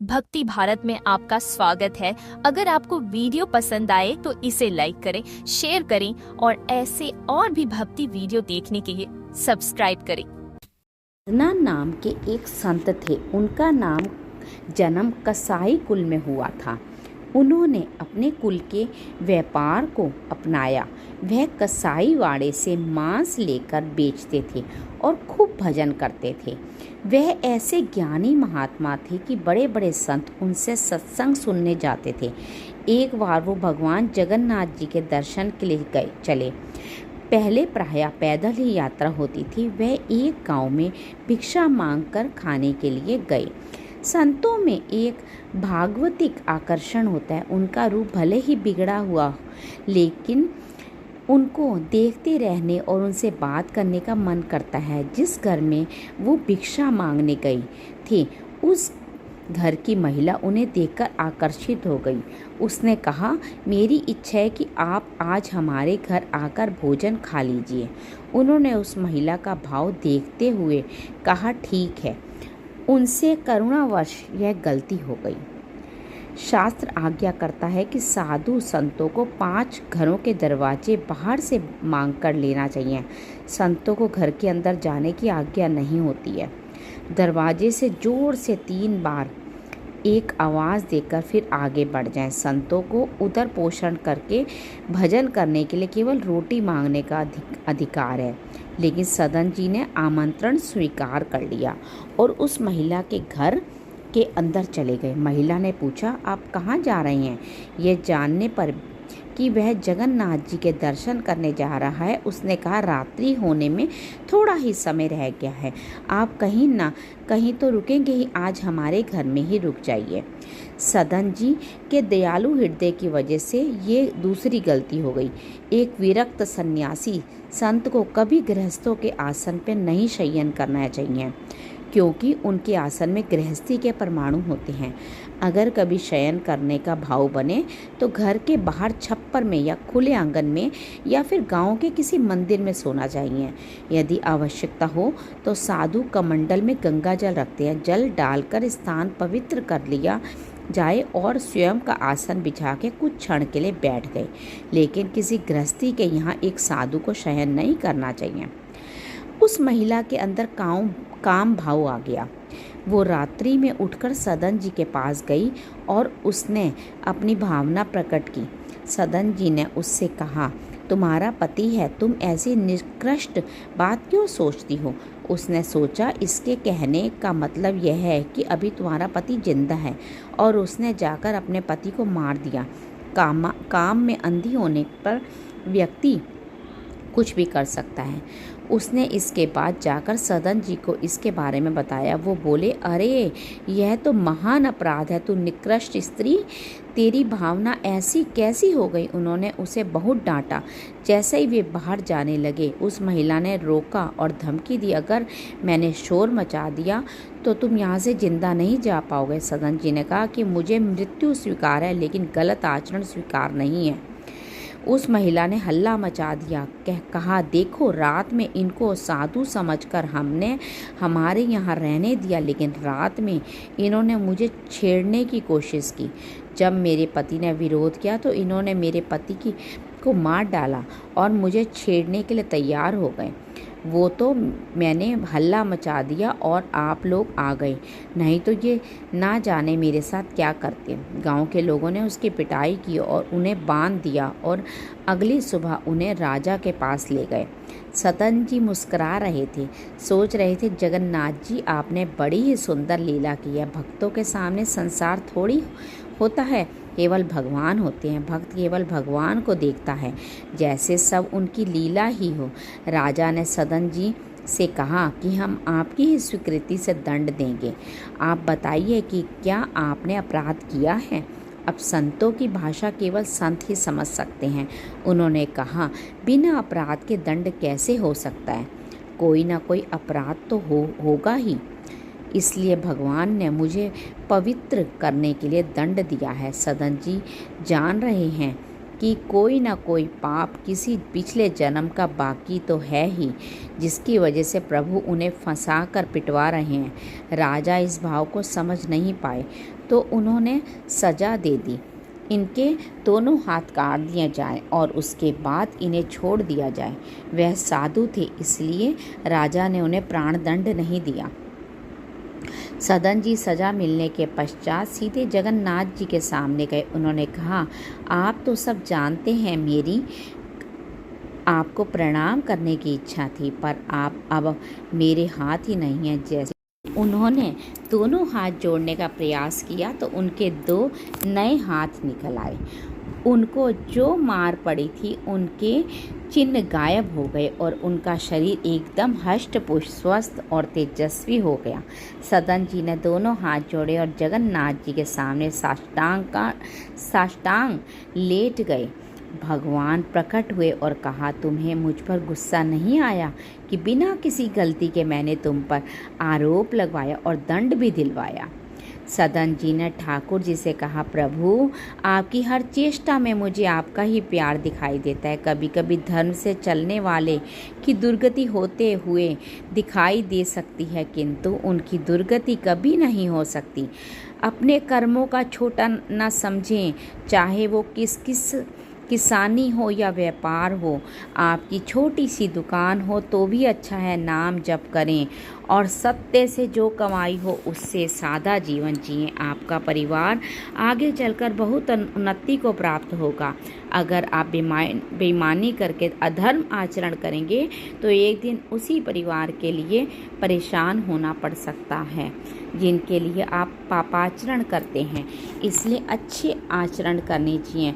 भक्ति भारत में आपका स्वागत है। अगर आपको वीडियो पसंद आए तो इसे लाइक करें, शेयर करें और ऐसे और भी भक्ति वीडियो देखने के लिए सब्सक्राइब करें। ना नाम के एक संत थे। उनका नाम जन्म कसाई कुल में हुआ था। उन्होंने अपने कुल के व्यापार को अपनाया। वह कसाई वाड़े से मांस लेकर बेचते थे और खूब भजन करते थे। वह ऐसे ज्ञानी महात्मा थे कि बड़े बड़े संत उनसे सत्संग सुनने जाते थे। एक बार वो भगवान जगन्नाथ जी के दर्शन के लिए चले। पहले प्रायः पैदल ही यात्रा होती थी। वह एक गांव में भिक्षा मांगकर खाने के लिए गए। संतों में एक भागवतिक आकर्षण होता है। उनका रूप भले ही बिगड़ा हुआ, लेकिन उनको देखते रहने और उनसे बात करने का मन करता है। जिस घर में वो भिक्षा मांगने गई थी, उस घर की महिला उन्हें देखकर आकर्षित हो गई। उसने कहा, मेरी इच्छा है कि आप आज हमारे घर आकर भोजन खा लीजिए। उन्होंने उस महिला का भाव देखते हुए कहा, ठीक है। उनसे करुणावश यह गलती हो गई। शास्त्र आज्ञा करता है कि साधु संतों को 5 घरों के दरवाजे बाहर से मांग कर लेना चाहिए। संतों को घर के अंदर जाने की आज्ञा नहीं होती है। दरवाजे से जोर से 3 बार एक आवाज़ देकर फिर आगे बढ़ जाएं। संतों को उदर पोषण करके भजन करने के लिए केवल रोटी मांगने का अधिकार है। लेकिन सदन जी ने आमंत्रण स्वीकार कर लिया और उस महिला के घर के अंदर चले गए। महिला ने पूछा, आप कहाँ जा रही हैं? यह जानने पर कि वह जगन्नाथ जी के दर्शन करने जा रहा है, उसने कहा, रात्रि होने में थोड़ा ही समय रह गया है। आप कहीं ना कहीं तो रुकेंगे ही, आज हमारे घर में ही रुक जाइए। सदन जी के दयालु हृदय की वजह से ये दूसरी गलती हो गई। एक विरक्त सन्यासी संत को कभी गृहस्थों के आसन पर नहीं शयन करना चाहिए, क्योंकि उनके आसन में गृहस्थी के परमाणु होते हैं। अगर कभी शयन करने का भाव बने तो घर के बाहर छप्पर में या खुले आंगन में या फिर गांव के किसी मंदिर में सोना चाहिए। यदि आवश्यकता हो तो साधु कमंडल में गंगा जल रखते हैं। जल डालकर स्थान पवित्र कर लिया जाए और स्वयं का आसन बिछा के कुछ क्षण के लिए बैठ गए। लेकिन किसी गृहस्थी के यहाँ एक साधु को शयन नहीं करना चाहिए। उस महिला के अंदर काम भाव आ गया। वो रात्रि में उठकर सदन जी के पास गई और उसने अपनी भावना प्रकट की। सदन जी ने उससे कहा, तुम्हारा पति है, तुम ऐसी निकृष्ट बात क्यों सोचती हो? उसने सोचा, इसके कहने का मतलब यह है कि अभी तुम्हारा पति जिंदा है और उसने जाकर अपने पति को मार दिया। काम में अंधी होने पर व्यक्ति कुछ भी कर सकता है। उसने इसके बाद जाकर सदन जी को इसके बारे में बताया। वो बोले, अरे यह तो महान अपराध है, तू निकृष्ट स्त्री, तेरी भावना ऐसी कैसी हो गई? उन्होंने उसे बहुत डांटा। जैसे ही वे बाहर जाने लगे, उस महिला ने रोका और धमकी दी, अगर मैंने शोर मचा दिया तो तुम यहाँ से जिंदा नहीं जा पाओगे। सदन जी ने कहा कि मुझे मृत्यु स्वीकार है, लेकिन गलत आचरण स्वीकार नहीं है। उस महिला ने हल्ला मचा दिया, कहा, देखो, रात में इनको साधु समझकर हमने हमारे यहाँ रहने दिया, लेकिन रात में इन्होंने मुझे छेड़ने की कोशिश की। जब मेरे पति ने विरोध किया तो इन्होंने मेरे पति को मार डाला और मुझे छेड़ने के लिए तैयार हो गए। वो तो मैंने हल्ला मचा दिया और आप लोग आ गए, नहीं तो ये ना जाने मेरे साथ क्या करते। गांव के लोगों ने उसकी पिटाई की और उन्हें बांध दिया और अगली सुबह उन्हें राजा के पास ले गए। सदन जी मुस्कुरा रहे थे, सोच रहे थे, जगन्नाथ जी, आपने बड़ी ही सुंदर लीला की है। भक्तों के सामने संसार थोड़ी होता है, केवल भगवान होते हैं। भक्त केवल भगवान को देखता है, जैसे सब उनकी लीला ही हो। राजा ने सदन जी से कहा कि हम आपकी ही स्वीकृति से दंड देंगे। आप बताइए कि क्या आपने अपराध किया है? अब संतों की भाषा केवल संत ही समझ सकते हैं। उन्होंने कहा, बिना अपराध के दंड कैसे हो सकता है? कोई ना कोई अपराध तो होगा ही, इसलिए भगवान ने मुझे पवित्र करने के लिए दंड दिया है। सदन जी जान रहे हैं कि कोई ना कोई पाप किसी पिछले जन्म का बाकी तो है ही, जिसकी वजह से प्रभु उन्हें फंसा कर पिटवा रहे हैं। राजा इस भाव को समझ नहीं पाए। तो उन्होंने सजा दे दी, इनके दोनों हाथ काट दिए जाएं और उसके बाद इन्हें छोड़ दिया जाए। वह साधु थे, इसलिए राजा ने उन्हें प्राणदंड नहीं दिया। सदन जी सजा मिलने के पश्चात सीधे जगन्नाथ जी के सामने गए। उन्होंने कहा, आप तो सब जानते हैं, मेरी आपको प्रणाम करने की इच्छा थी, पर आप अब मेरे हाथ ही नहीं हैं। जैसे उन्होंने दोनों हाथ जोड़ने का प्रयास किया तो उनके 2 नए हाथ निकल आए। उनको जो मार पड़ी थी उनके चिन्ह गायब हो गए और उनका शरीर एकदम हष्ट-पुष्ट, स्वस्थ और तेजस्वी हो गया। सदन जी ने दोनों हाथ जोड़े और जगन्नाथ जी के सामने साष्टांग लेट गए। भगवान प्रकट हुए और कहा, तुम्हें मुझ पर गुस्सा नहीं आया कि बिना किसी गलती के मैंने तुम पर आरोप लगवाया और दंड भी दिलवाया। सदन जी ने ठाकुर जी से कहा, प्रभु, आपकी हर चेष्टा में मुझे आपका ही प्यार दिखाई देता है। कभी कभी धर्म से चलने वाले की दुर्गति होते हुए दिखाई दे सकती है, किंतु उनकी दुर्गति कभी नहीं हो सकती। अपने कर्मों का छोटा न समझें, चाहे वो किसानी हो या व्यापार हो। आपकी छोटी सी दुकान हो तो भी अच्छा है, नाम जप करें और सत्य से जो कमाई हो उससे सादा जीवन जिएं। आपका परिवार आगे चलकर बहुत उन्नति को प्राप्त होगा। अगर आप बेईमानी करके अधर्म आचरण करेंगे तो एक दिन उसी परिवार के लिए परेशान होना पड़ सकता है जिनके लिए आप पापाचरण करते हैं। इसलिए अच्छे आचरण करने चाहिए।